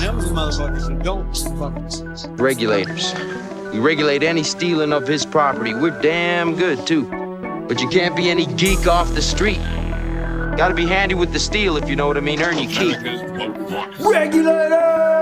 them motherfuckers and don't fuck. Regulators. We regulate any stealing of his property. We're damn good, too. But you can't be any geek off the street. Gotta be handy with the steel, if you know what I mean. Earn your keep. Regulators!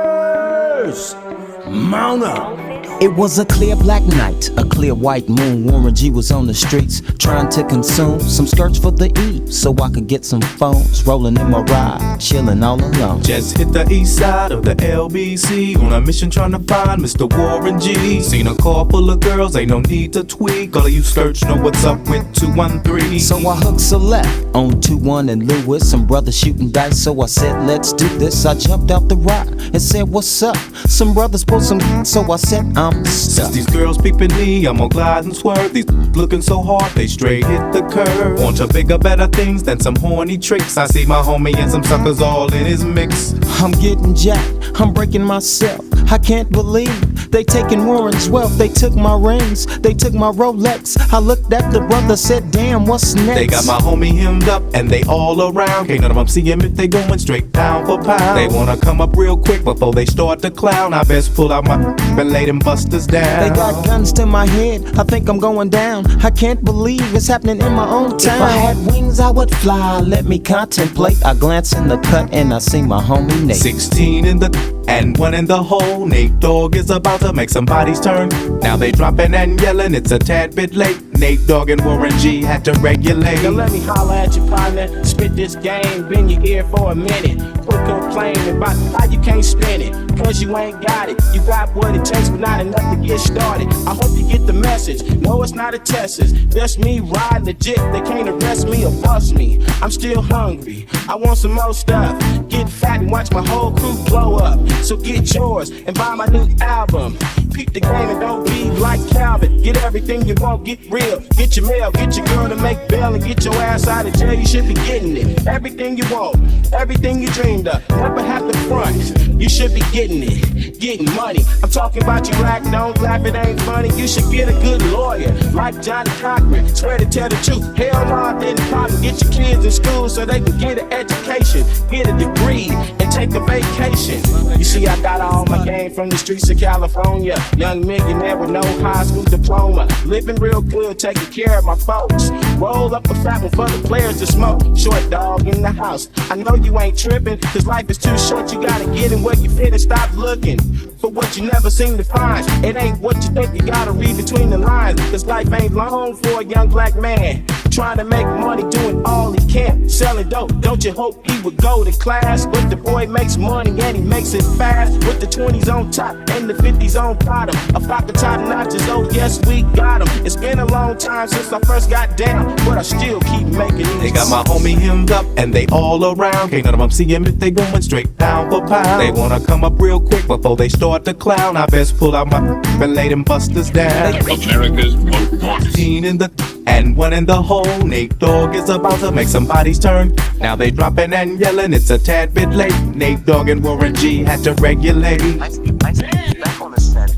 Mount up! It was a clear black night, a clear white moon. Warren G was on the streets trying to consume some skirts for the E, so I could get some phones. Rolling in my ride, chilling all alone. Just hit the east side of the LBC on a mission trying to find Mr. Warren G. Seen a car full of girls, ain't no need to tweak. All of you search know what's up with 213. So I hooked a left on 21 and Lewis. Some brothers shooting dice, so I said let's do this. I jumped out the ride and said what's up. Some brothers pulled some, so I said I'm stuck. Since these girls peeping me, I'm gonna glide and swerve. These looking so hard, they straight hit the curve. Want to bigger, better things than some horny tricks. I see my homie and some suckers all in his mix. I'm getting jacked, I'm breaking myself. I can't believe they taking Warren's wealth. They took my rings, they took my Rolex. I looked at the brother, said damn, what's next? They got my homie hemmed up and they all around. Can't none of them see him if they going straight pound for pound. They wanna come up real quick before they start to clown. I best pull out my and lay them busters down. They got guns to my head, I think I'm going down. I can't believe it's happening in my own town. If I had wings I would fly, let me contemplate. I glance in the cut and I see my homie Nate. 16 in the and 1 in the hole. Nate Dogg is about to make some bodies turn. Now they dropping and yelling, it's a tad bit late. Nate Dogg and Warren G had to regulate. Yo, let me holler at your partner, spit this game, bend your ear for a minute. Quit complaining about how you can't spin it, cause you ain't got it. You got what it takes, but not enough to get started. I hope you get the message. No, it's not a test, it's just me riding legit. They can't arrest me or bust me. I'm still hungry, I want some more stuff. Get fat and watch my whole crew blow up. So get yours and buy my new album. Peep the game and don't be like Calvin. Get everything you want, get real. Get your mail, get your girl to make bail, and get your ass out of jail. You should be getting it. Everything you want, everything you dreamed of. Never have to front. You should be getting it, getting money. I'm talking about you rack, don't laugh, it ain't funny. You should get a good lawyer, like Johnny Cochran. Swear to tell the truth. Hell no, I didn't pop it. Get your kids in school so they can get an education, get a degree, and take a vacation. You see, I got all my game from the streets of California. Young millionaire with no high school diploma. Living real good, taking care of my folks. Roll up a fat one for the players to smoke. Short dog in the house. I know you ain't tripping, cause life is too short. You gotta get in where you fit and stop looking for what you never seem to find. It ain't what you think, you gotta read between the lines. Cause life ain't long for a young black man trying to make money, doing all he can, selling dope. Don't you hope he would go to class? But the boy makes money and he makes it fast. With the 20s on top and the 50s on bottom. A flock of top notches, oh yes, we got 'em. It's been a long time since I first got down, but I still keep making it. They got my homie hemmed up and they all around. Can't none of them see him if they going straight pound for pound. They wanna come up real quick before they start to clown. I best pull out my and lay them busters down. America's most wanted. 16 in the and 1 in the hole. Nate Dogg is about to make some bodies turn. Now they dropping and yelling, it's a tad bit late. Nate Dogg and Warren G had to regulate.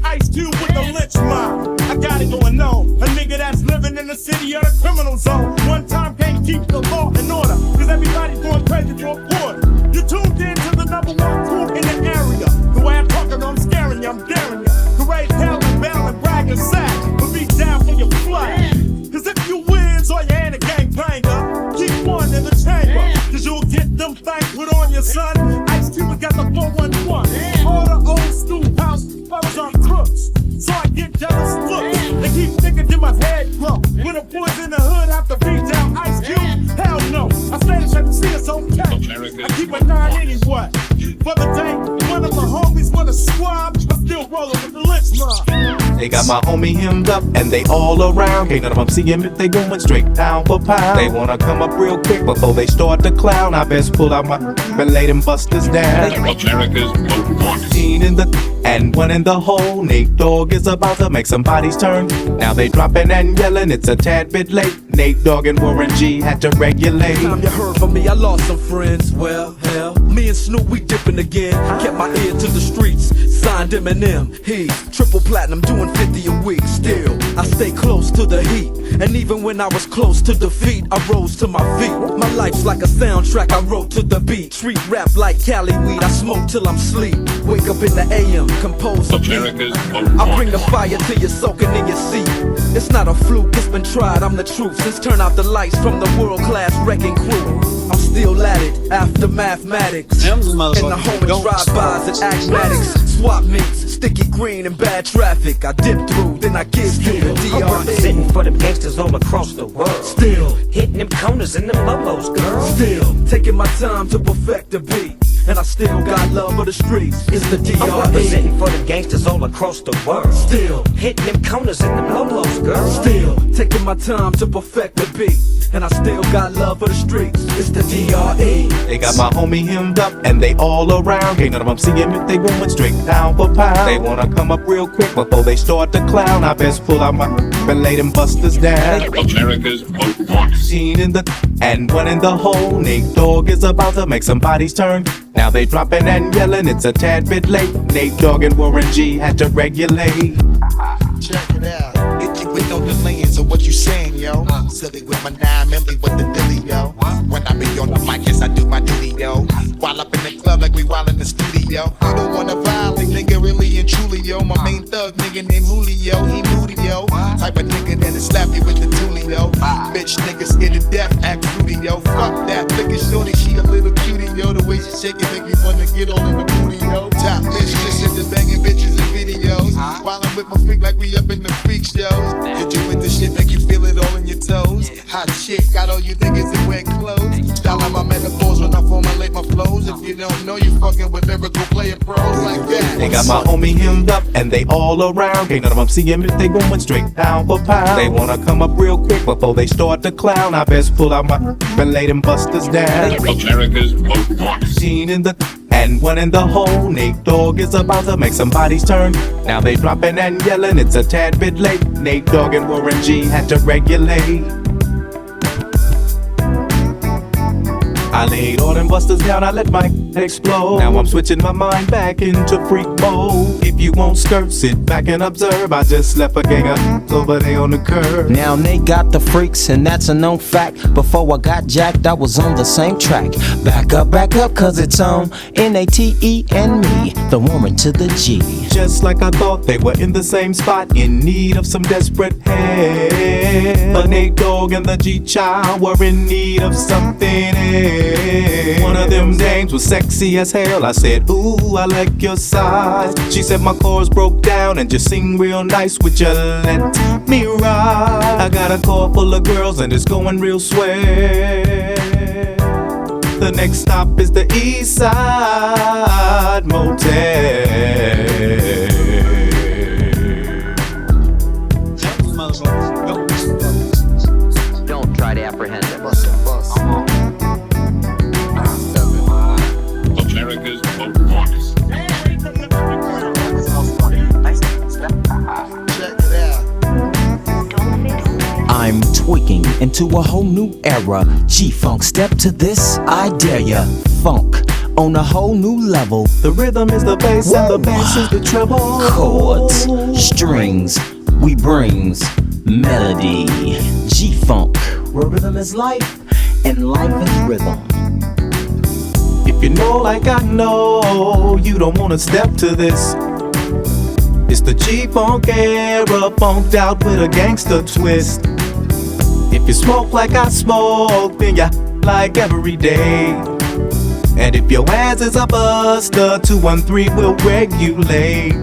Ice Cube with the lynch mob. I got it going on. A nigga that's living in the city of the criminal zone. One time can't keep the law in order, cause everybody's going crazy for a quarter. You tuned in to the #1 crew in the area. The way I'm talking, I'm scaring you, I'm daring you. To raise hell and bell and brag and sack, but be down for your flag. Cause if you win, so you ain't a gangbanger, keep one in the chamber. Cause you'll get them things put on your son. Ice Cube got the 411. All the old schoolhouse fellas are crooks. So I get jealous looks. They keep thinking that my head grow. When the boys in the hood have to beat down Ice Cube, hell no. I stand and to see it's okay. I keep a 9 anyway. For the day, one of my homies wanna squab, I'm still rolling with the lynch mob. They got my homie hemmed up and they all around. Can't none of them see him if they going straight pound for pound. They wanna come up real quick before they start to clown. I best pull out my and lay them busters down. America's most wanted. 16 in the and 1 in the hole. Nate Dogg is about to make some bodies turn. Now they dropping and yelling, it's a tad bit late. Nate Dogg and Warren G had to regulate. Time you heard from me, I lost some friends. Well, hell, me and Snoop, we dipping again. Kept my ear to the streets, signed Eminem. He's triple platinum, doing 50 a week. Still, I stay close to the heat. And even when I was close to defeat, I rose to my feet. My life's like a soundtrack I wrote to the beat. Street rap like Cali weed, I smoke till I'm sleep. Wake up in the AM, compose a beat. America's Most I bring the Wanted. fire till you're soaking in your seat. It's not a fluke, it's been tried, I'm the truth. Since turn out the lights from the world-class wrecking crew, I'm still at it, after mathematics. Them In the motherfuckers home of don't drive-bys and stop. acmatics. Swap meets, sticky green and bad traffic. I dip through, then I give you the I'm DRE. representing for them gangsters all across the world. Still, Hitting them corners and them lolos, girl. still, taking my time to perfect the beat. And I still got love for the streets. It's the I'm DRE. representing for them gangsters all across the world. Still, Hitting them corners and them lolos, girl. still, taking my time to perfect the beat. And I still got love for the streets. It's the DRE. They got my homie hemmed up and they all around. Can't none of them see him if they going straight down for pound. They wanna come up real quick before they start to clown. I best pull out my and lay them busters down. America's Most Wanted. Seen in the and one in the hole. Nate Dogg is about to make somebody's turn. Now they dropping and yelling, it's a tad bit late. Nate Dogg and Warren G had to regulate. Check it out. Hit you with no delaying, so what you saying, yo? Silly with my 9 milli with the dilly, yo. When I be on the mic, yes, I do my duty, yo. While up in the club like we while in the studio. You don't wanna violate, nigga, really and truly, yo. My main thug, nigga named Julio, he moody, yo. Type of nigga that'll slap you with the toolie, yo. Bitch, nigga scared to death, act fruity, yo. Fuck that, look at shorty, she a little cutie, yo. The way she shake it make me wanna get all in the booty, yo. Top bitch, listen to banging bitches and videos. While I'm with my freak like we up in the freak shows. Hit you with the shit, make you feel it all in your toes. Hot shit, got all you niggas in wet clothes. Style out my metaphors when I formulate my flows. If you don't know, you fucking with lyrical player pros like that. They got my homie hemmed up and they all around. Can't none of them see him if they going straight down for pound. They wanna come up real quick before they start to clown. I best pull out my and lay them busters down. America's Most Wanted. Seen in the and one in the hole. Nate Dogg is about to make somebody's turn. Now they dropping and yelling, it's a tad bit late. Nate Dogg and Warren G had to regulate. I laid all them busters down, I let my explode. Now I'm switching my mind back into freak mode. If you won't skirt, sit back and observe. I just left a gang of over there on the curb. Now they got the freaks, and that's a known fact. Before I got jacked, I was on the same track. Back up, cause it's on N-A-T-E and me, the Warren to the G. Just like I thought, they were in the same spot, in need of some desperate help. But Nate Dogg and the G-Child were in need of something else. One of them dames was sexy as hell. I said, ooh, I like your size. She said my chords broke down and just sing real nice. Would you let me ride? I got a car full of girls and it's going real swell. The next stop is the East Side Motel. Them motherfuckers don't stop. Don't try to apprehend them. America's Most Wanted. Check it out. I'm tweaking into a whole new era. G-Funk, step to this, I dare ya. Funk on a whole new level. The rhythm is the bass and the bass is the treble. Chords, strings, we brings melody. G-Funk, where rhythm is life and life is rhythm. If you know like I know, you don't wanna step to this. It's the G-Funk era, funked out with a gangster twist. If you smoke like I smoke, then you like every day. And if your ass is a buster, 213 will regulate.